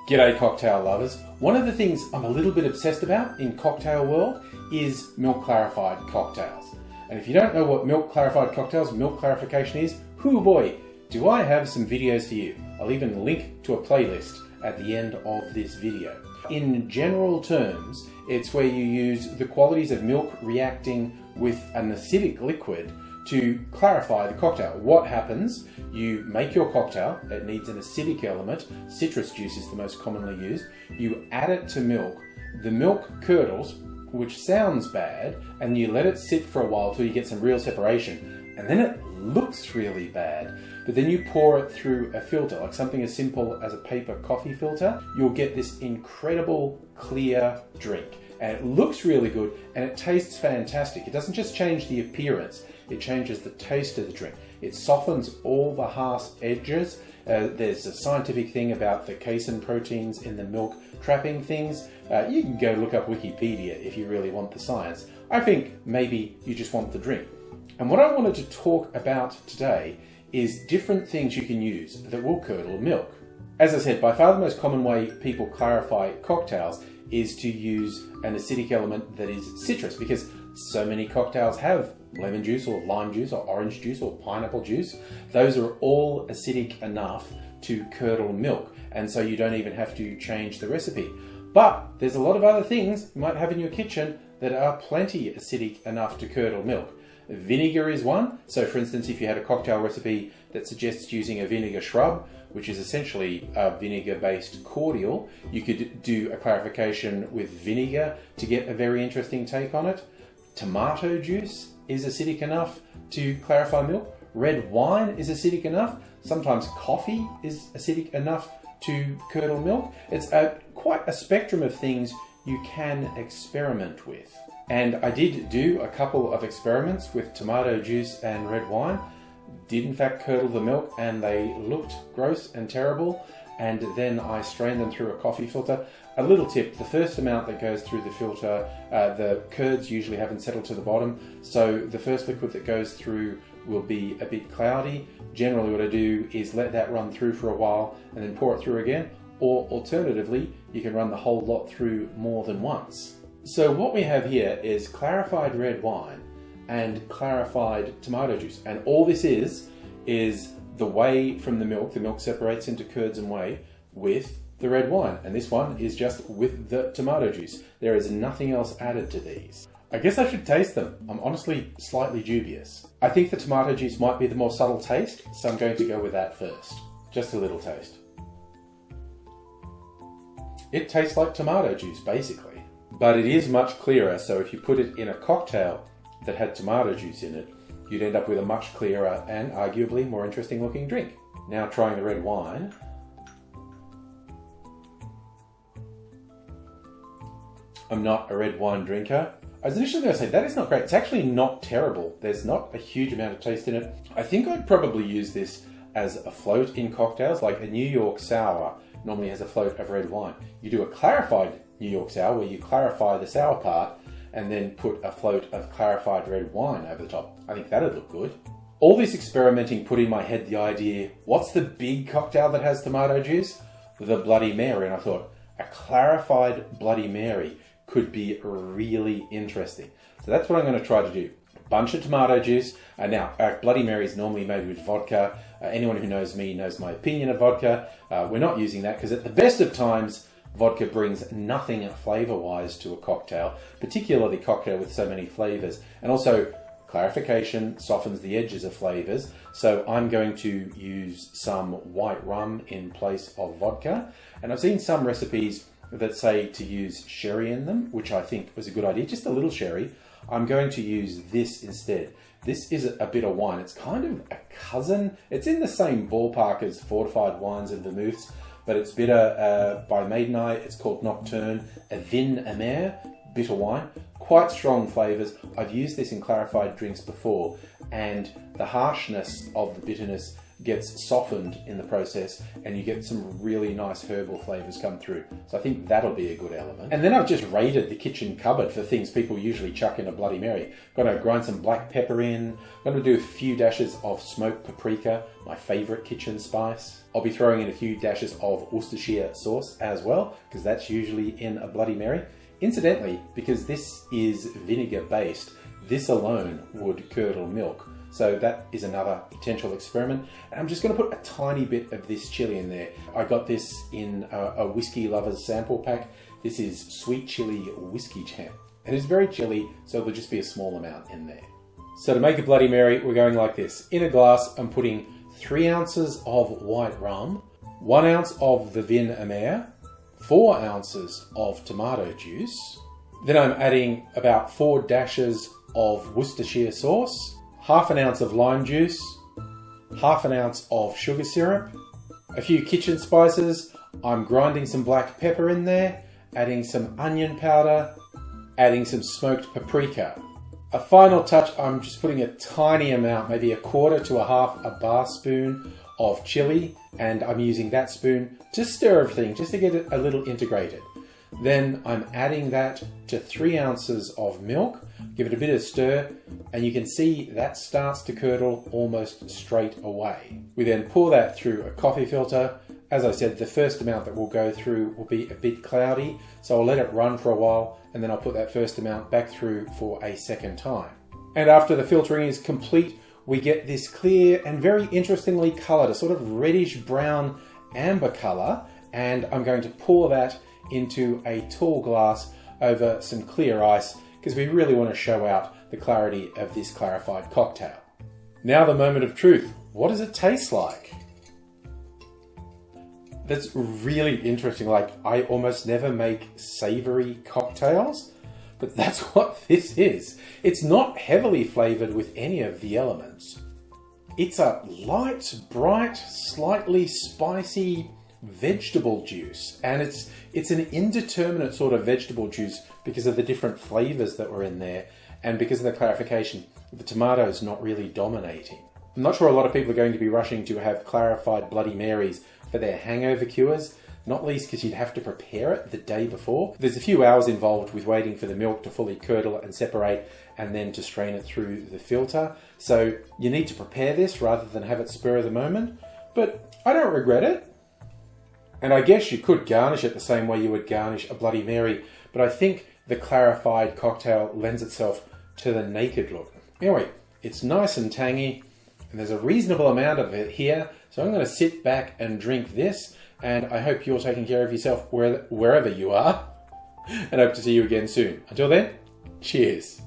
G'day cocktail lovers. One of the things I'm a little bit obsessed about in cocktail world is milk clarified cocktails. And if you don't know what milk clarified cocktails, milk clarification is, hoo boy, do I have some videos for you. I'll even link to a playlist at the end of this video. In general terms, it's where you use the qualities of milk reacting with an acidic liquid to clarify the cocktail. What happens? You make your cocktail, it needs an acidic element, citrus juice is the most commonly used, you add it to milk, the milk curdles, which sounds bad, and you let it sit for a while till you get some real separation, and then it looks really bad. But then you pour it through a filter, like something as simple as a paper coffee filter, you'll get this incredible clear drink. And it looks really good, and it tastes fantastic. It doesn't just change the appearance, it changes the taste of the drink. It softens all the harsh edges. There's a scientific thing about the casein proteins in the milk trapping things. You can go look up Wikipedia if you really want the science. I think maybe you just want the drink. And what I wanted to talk about today is different things you can use that will curdle milk. As I said, by far the most common way people clarify cocktails is to use an acidic element that is citrus, because so many cocktails have lemon juice or lime juice or orange juice or pineapple juice. Those are all acidic enough to curdle milk, and so you don't even have to change the recipe. But there's a lot of other things you might have in your kitchen that are plenty acidic enough to curdle milk. Vinegar is one. So for instance, if you had a cocktail recipe that suggests using a vinegar shrub, which is essentially a vinegar-based cordial, you could do a clarification with vinegar to get a very interesting take on it. Tomato juice is acidic enough to clarify milk. Red wine is acidic enough. Sometimes coffee is acidic enough to curdle milk. It's quite a spectrum of things you can experiment with. And I did do a couple of experiments with tomato juice and red wine. Did in fact curdle the milk, and they looked gross and terrible, and then I strained them through a coffee filter. A little tip, the first amount that goes through the filter, the curds usually haven't settled to the bottom, so the first liquid that goes through will be a bit cloudy. Generally what I do is let that run through for a while and then pour it through again, or alternatively you can run the whole lot through more than once. So what we have here is clarified red wine and clarified tomato juice, and all this is the whey from the milk separates into curds and whey with the red wine, and this one is just with the tomato juice. There is nothing else added to these. I guess I should taste them. I'm honestly slightly dubious. I think the tomato juice might be the more subtle taste, so I'm going to go with that first. Just a little taste. It tastes like tomato juice, basically. But it is much clearer, so if you put it in a cocktail that had tomato juice in it, you'd end up with a much clearer and arguably more interesting looking drink. Now trying the red wine. I'm not a red wine drinker. I was initially going to say that is not great. It's actually not terrible. There's not a huge amount of taste in it. I think I'd probably use this as a float in cocktails, like a New York sour normally has a float of red wine. You do a clarified New York sour where you clarify the sour part and then put a float of clarified red wine over the top. I think that'd look good. All this experimenting put in my head the idea, what's the big cocktail that has tomato juice? The Bloody Mary. And I thought, a clarified Bloody Mary could be really interesting. So that's what I'm going to try to do. A bunch of tomato juice. Now, Bloody Mary is normally made with vodka. Anyone who knows me knows my opinion of vodka. We're not using that because at the best of times, vodka brings nothing flavor-wise to a cocktail, particularly cocktail with so many flavors. And also, clarification softens the edges of flavors. So I'm going to use some white rum in place of vodka. And I've seen some recipes that say to use sherry in them, which I think was a good idea, just a little sherry. I'm going to use this instead. This is a bitter wine. It's kind of a cousin. It's in the same ballpark as fortified wines and vermouths, but it's bitter by Maideneye. It's called Nocturne, a Vin Amer bitter wine. Quite strong flavors. I've used this in clarified drinks before, and the harshness of the bitterness gets softened in the process and you get some really nice herbal flavors come through. So I think that'll be a good element. And then I've just raided the kitchen cupboard for things people usually chuck in a Bloody Mary. Gonna grind some black pepper in. Gonna do a few dashes of smoked paprika, my favorite kitchen spice. I'll be throwing in a few dashes of Worcestershire sauce as well, because that's usually in a Bloody Mary. Incidentally, because this is vinegar based, this alone would curdle milk. So that is another potential experiment. And I'm just going to put a tiny bit of this chili in there. I got this in a whiskey lovers sample pack. This is sweet chili whiskey jam. And it's very chilly, so there'll just be a small amount in there. So to make a Bloody Mary, we're going like this. In a glass, I'm putting 3 ounces of white rum, 1 ounce of the Vin Amer, 4 ounces of tomato juice. Then I'm adding about 4 dashes of Worcestershire sauce, half an ounce of lime juice, half an ounce of sugar syrup, a few kitchen spices. I'm grinding some black pepper in there, adding some onion powder, adding some smoked paprika. A final touch, I'm just putting a tiny amount, maybe 1/4 to 1/2 a bar spoon of chili, and I'm using that spoon to stir everything, just to get it a little integrated. Then I'm adding that to 3 ounces of milk, give it a bit of stir, and you can see that starts to curdle almost straight away. We then pour that through a coffee filter. As I said, the first amount that we'll go through will be a bit cloudy, so I'll let it run for a while, and then I'll put that first amount back through for a second time. And after the filtering is complete, we get this clear and very interestingly coloured, a sort of reddish brown amber colour, and I'm going to pour that into a tall glass over some clear ice, because we really want to show out the clarity of this clarified cocktail. Now the moment of truth. What does it taste like? That's really interesting. Like, I almost never make savoury cocktails, but that's what this is. It's not heavily flavoured with any of the elements. It's a light, bright, slightly spicy vegetable juice, and it's an indeterminate sort of vegetable juice because of the different flavors that were in there, and because of the clarification, the tomato's not really dominating. I'm not sure a lot of people are going to be rushing to have clarified Bloody Marys for their hangover cures, not least because you'd have to prepare it the day before. There's a few hours involved with waiting for the milk to fully curdle and separate, and then to strain it through the filter. So you need to prepare this rather than have it spur of the moment, but I don't regret it. And I guess you could garnish it the same way you would garnish a Bloody Mary, but I think the clarified cocktail lends itself to the naked look. Anyway, it's nice and tangy, and there's a reasonable amount of it here, so I'm going to sit back and drink this, and I hope you're taking care of yourself wherever you are, and hope to see you again soon. Until then, cheers.